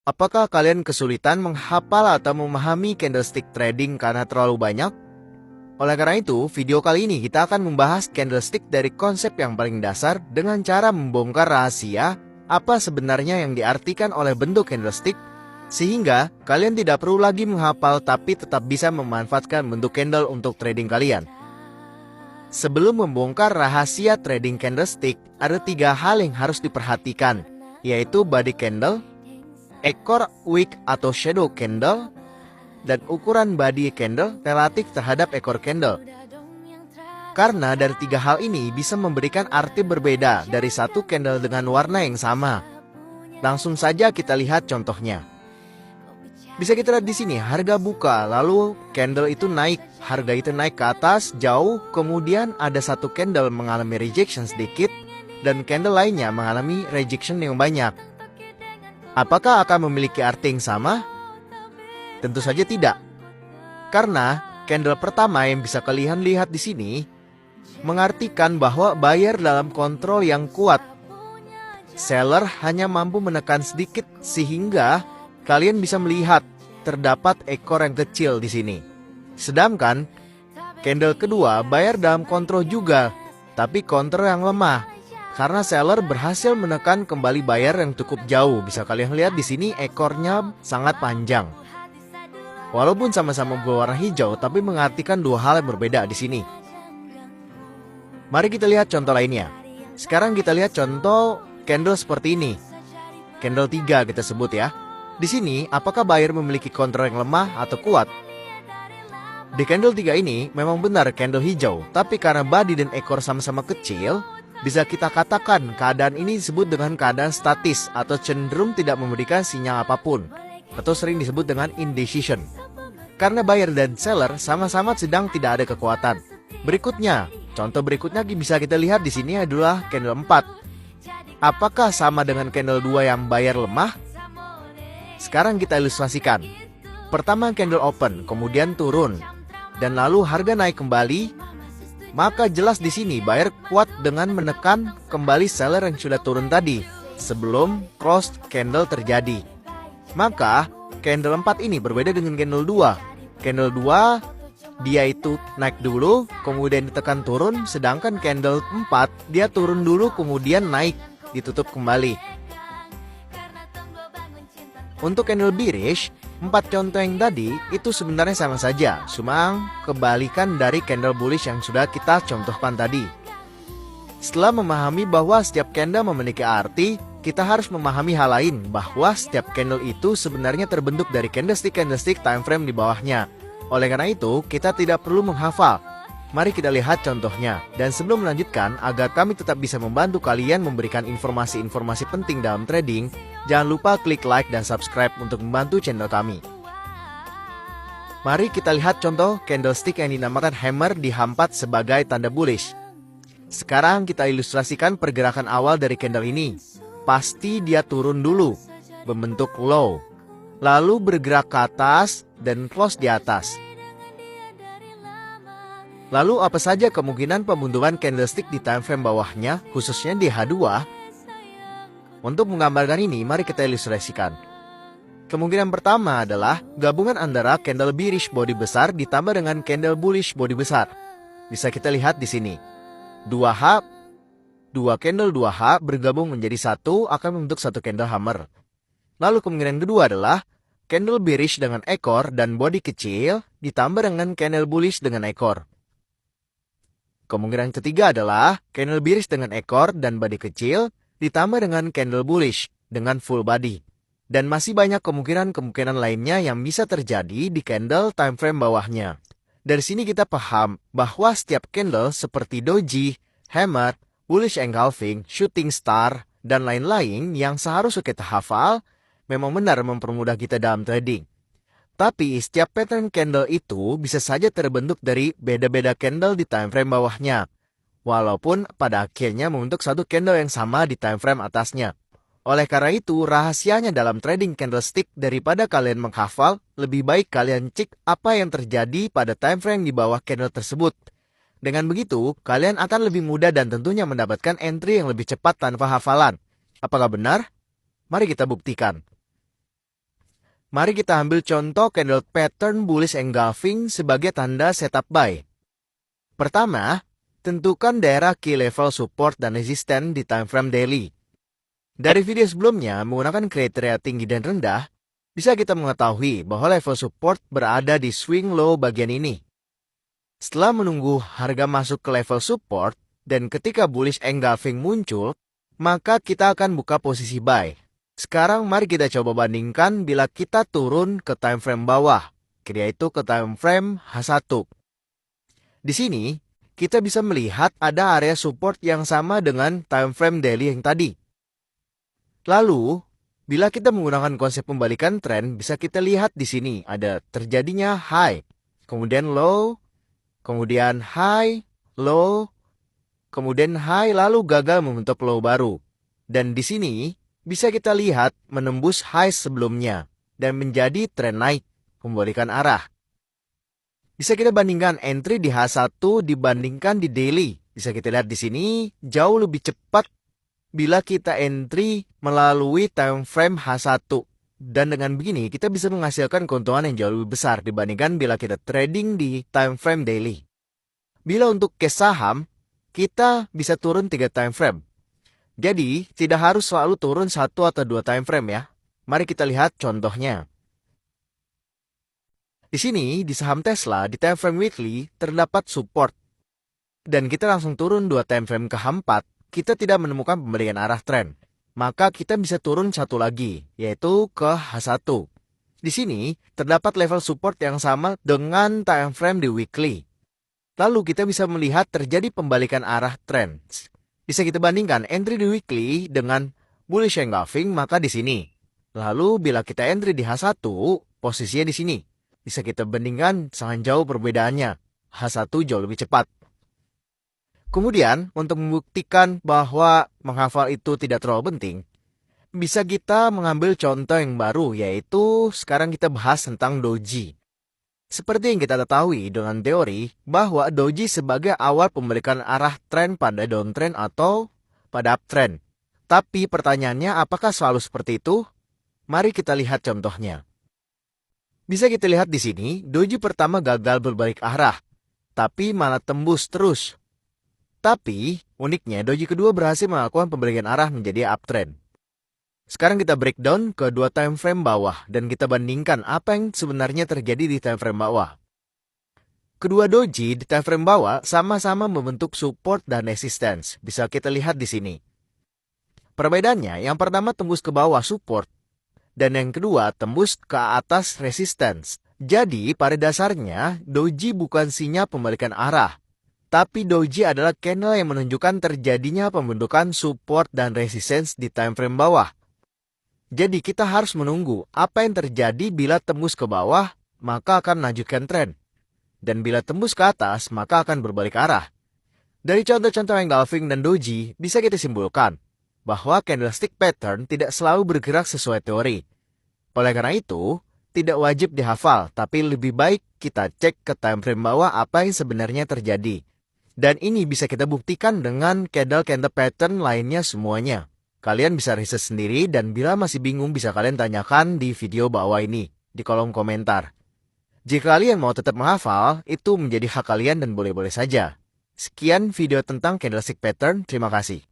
Apakah kalian kesulitan menghafal atau memahami candlestick trading karena terlalu banyak? Oleh karena itu, video kali ini kita akan membahas candlestick dari konsep yang paling dasar dengan cara membongkar rahasia apa sebenarnya yang diartikan oleh bentuk candlestick, sehingga kalian tidak perlu lagi menghafal tapi tetap bisa memanfaatkan bentuk candle untuk trading kalian. Sebelum membongkar rahasia trading candlestick, ada 3 hal yang harus diperhatikan, yaitu body candle, ekor wick atau shadow candle, dan ukuran body candle relatif terhadap ekor candle. Karena dari 3 hal ini bisa memberikan arti berbeda dari satu candle dengan warna yang sama. Langsung saja kita lihat contohnya. Bisa kita lihat di sini, harga buka, lalu candle itu naik, harga itu naik ke atas jauh, kemudian ada satu candle mengalami rejection sedikit, dan candle lainnya mengalami rejection yang banyak. Apakah akan memiliki arti yang sama? Tentu saja tidak. Karena candle pertama yang bisa kalian lihat di sini mengartikan bahwa buyer dalam kontrol yang kuat. Seller hanya mampu menekan sedikit sehingga kalian bisa melihat terdapat ekor yang kecil di sini. Sedangkan candle kedua buyer dalam kontrol juga, tapi kontrol yang lemah. Karena seller berhasil menekan kembali buyer yang cukup jauh. Bisa kalian lihat di sini ekornya sangat panjang. Walaupun sama-sama berwarna hijau, tapi mengartikan 2 hal yang berbeda di sini. Mari kita lihat contoh lainnya. Sekarang kita lihat contoh candle seperti ini. Candle 3 kita sebut ya. Di sini, apakah buyer memiliki kontrol yang lemah atau kuat? Di candle 3 ini memang benar candle hijau, tapi karena body dan ekor sama-sama kecil, bisa kita katakan keadaan ini disebut dengan keadaan statis atau cenderung tidak memberikan sinyal apapun, atau sering disebut dengan indecision. Karena buyer dan seller sama-sama sedang tidak ada kekuatan. Berikutnya, contoh berikutnya bisa kita lihat di sini adalah candle 4. Apakah sama dengan candle 2 yang buyer lemah? Sekarang kita ilustrasikan. Pertama candle open, kemudian turun, dan lalu harga naik kembali. Maka jelas di sini buyer kuat dengan menekan kembali seller yang sudah turun tadi sebelum close candle terjadi. Maka candle 4 ini berbeda dengan candle 2. Candle 2 dia itu naik dulu, kemudian ditekan turun, sedangkan candle 4 dia turun dulu kemudian naik, ditutup kembali. Untuk candle bearish, 4 contoh yang tadi itu sebenarnya sama saja, cuma kebalikan dari candle bullish yang sudah kita contohkan tadi. Setelah memahami bahwa setiap candle memiliki arti, kita harus memahami hal lain, bahwa setiap candle itu sebenarnya terbentuk dari candlestick time frame di bawahnya. Oleh karena itu, kita tidak perlu menghafal. Mari kita lihat contohnya. Dan sebelum melanjutkan, agar kami tetap bisa membantu kalian memberikan informasi-informasi penting dalam trading, jangan lupa klik like dan subscribe untuk membantu channel kami. Mari kita lihat contoh candlestick yang dinamakan hammer dihampat sebagai tanda bullish. Sekarang kita ilustrasikan pergerakan awal dari candle ini. Pasti dia turun dulu, membentuk low, lalu bergerak ke atas dan close di atas. Lalu apa saja kemungkinan pembentukan candlestick di time frame bawahnya, khususnya di H2? Untuk menggambarkan ini, mari kita ilustrasikan. Kemungkinan pertama adalah gabungan antara candle bearish body besar ditambah dengan candle bullish body besar. Bisa kita lihat di sini. 2 candle 2H bergabung menjadi satu akan membentuk satu candle hammer. Lalu kemungkinan kedua adalah candle bearish dengan ekor dan body kecil ditambah dengan candle bullish dengan ekor. Kemungkinan ketiga adalah candle bearish dengan ekor dan body kecil ditambah dengan candle bullish dengan full body. Dan masih banyak kemungkinan-kemungkinan lainnya yang bisa terjadi di candle time frame bawahnya. Dari sini kita paham bahwa setiap candle seperti doji, hammer, bullish engulfing, shooting star, dan lain-lain yang seharusnya kita hafal memang benar mempermudah kita dalam trading. Tapi setiap pattern candle itu bisa saja terbentuk dari beda-beda candle di time frame bawahnya, walaupun pada akhirnya membentuk satu candle yang sama di time frame atasnya. Oleh karena itu, rahasianya dalam trading candlestick daripada kalian menghafal, lebih baik kalian cek apa yang terjadi pada time frame di bawah candle tersebut. Dengan begitu, kalian akan lebih mudah dan tentunya mendapatkan entry yang lebih cepat tanpa hafalan. Apakah benar? Mari kita buktikan. Mari kita ambil contoh candle pattern bullish engulfing sebagai tanda setup buy. Pertama, tentukan daerah key level support dan resisten di time frame daily. Dari video sebelumnya, menggunakan kriteria tinggi dan rendah, bisa kita mengetahui bahwa level support berada di swing low bagian ini. Setelah menunggu harga masuk ke level support, dan ketika bullish engulfing muncul, maka kita akan buka posisi buy. Sekarang mari kita coba bandingkan bila kita turun ke time frame bawah, yaitu ke time frame H1. Di sini, kita bisa melihat ada area support yang sama dengan time frame daily yang tadi. Lalu, bila kita menggunakan konsep pembalikan tren, bisa kita lihat di sini ada terjadinya high, kemudian low, kemudian high, low, kemudian high, lalu gagal membentuk low baru. Dan di sini, bisa kita lihat menembus high sebelumnya dan menjadi tren naik, pembalikan arah. Bisa kita bandingkan entry di H1 dibandingkan di daily. Bisa kita lihat di sini jauh lebih cepat bila kita entry melalui time frame H1. Dan dengan begini kita bisa menghasilkan keuntungan yang jauh lebih besar dibandingkan bila kita trading di time frame daily. Bila untuk case saham, kita bisa turun 3 time frame. Jadi, tidak harus selalu turun 1 atau 2 time frame ya. Mari kita lihat contohnya. Di sini, di saham Tesla, di time frame weekly, terdapat support. Dan kita langsung turun 2 time frame ke H4, kita tidak menemukan pembalikan arah tren. Maka kita bisa turun 1 lagi, yaitu ke H1. Di sini, terdapat level support yang sama dengan time frame di weekly. Lalu kita bisa melihat terjadi pembalikan arah tren. Bisa kita bandingkan entry di weekly dengan bullish engulfing, maka di sini. Lalu bila kita entry di H1, posisinya di sini. Bisa kita bandingkan sangat jauh perbedaannya. H1 jauh lebih cepat. Kemudian, untuk membuktikan bahwa menghafal itu tidak terlalu penting, bisa kita mengambil contoh yang baru, yaitu sekarang kita bahas tentang doji. Seperti yang kita ketahui dengan teori bahwa doji sebagai awal pembalikan arah tren pada downtrend atau pada uptrend. Tapi pertanyaannya apakah selalu seperti itu? Mari kita lihat contohnya. Bisa kita lihat di sini, doji pertama gagal berbalik arah, tapi malah tembus terus. Tapi uniknya doji kedua berhasil melakukan pembalikan arah menjadi uptrend. Sekarang kita breakdown ke 2 time frame bawah dan kita bandingkan apa yang sebenarnya terjadi di time frame bawah. Kedua doji di time frame bawah sama-sama membentuk support dan resistance. Bisa kita lihat di sini. Perbedaannya, yang pertama tembus ke bawah support dan yang kedua tembus ke atas resistance. Jadi pada dasarnya doji bukan sinyal pembalikan arah, tapi doji adalah candle yang menunjukkan terjadinya pembentukan support dan resistance di time frame bawah. Jadi kita harus menunggu apa yang terjadi bila tembus ke bawah, maka akan melanjutkan tren. Dan bila tembus ke atas, maka akan berbalik arah. Dari contoh-contoh engulfing dan doji, bisa kita simpulkan bahwa candlestick pattern tidak selalu bergerak sesuai teori. Oleh karena itu, tidak wajib dihafal, tapi lebih baik kita cek ke time frame bawah apa yang sebenarnya terjadi. Dan ini bisa kita buktikan dengan candle-candle pattern lainnya semuanya. Kalian bisa riset sendiri dan bila masih bingung bisa kalian tanyakan di video bawah ini, di kolom komentar. Jika kalian mau tetap menghafal, itu menjadi hak kalian dan boleh-boleh saja. Sekian video tentang candlestick pattern, terima kasih.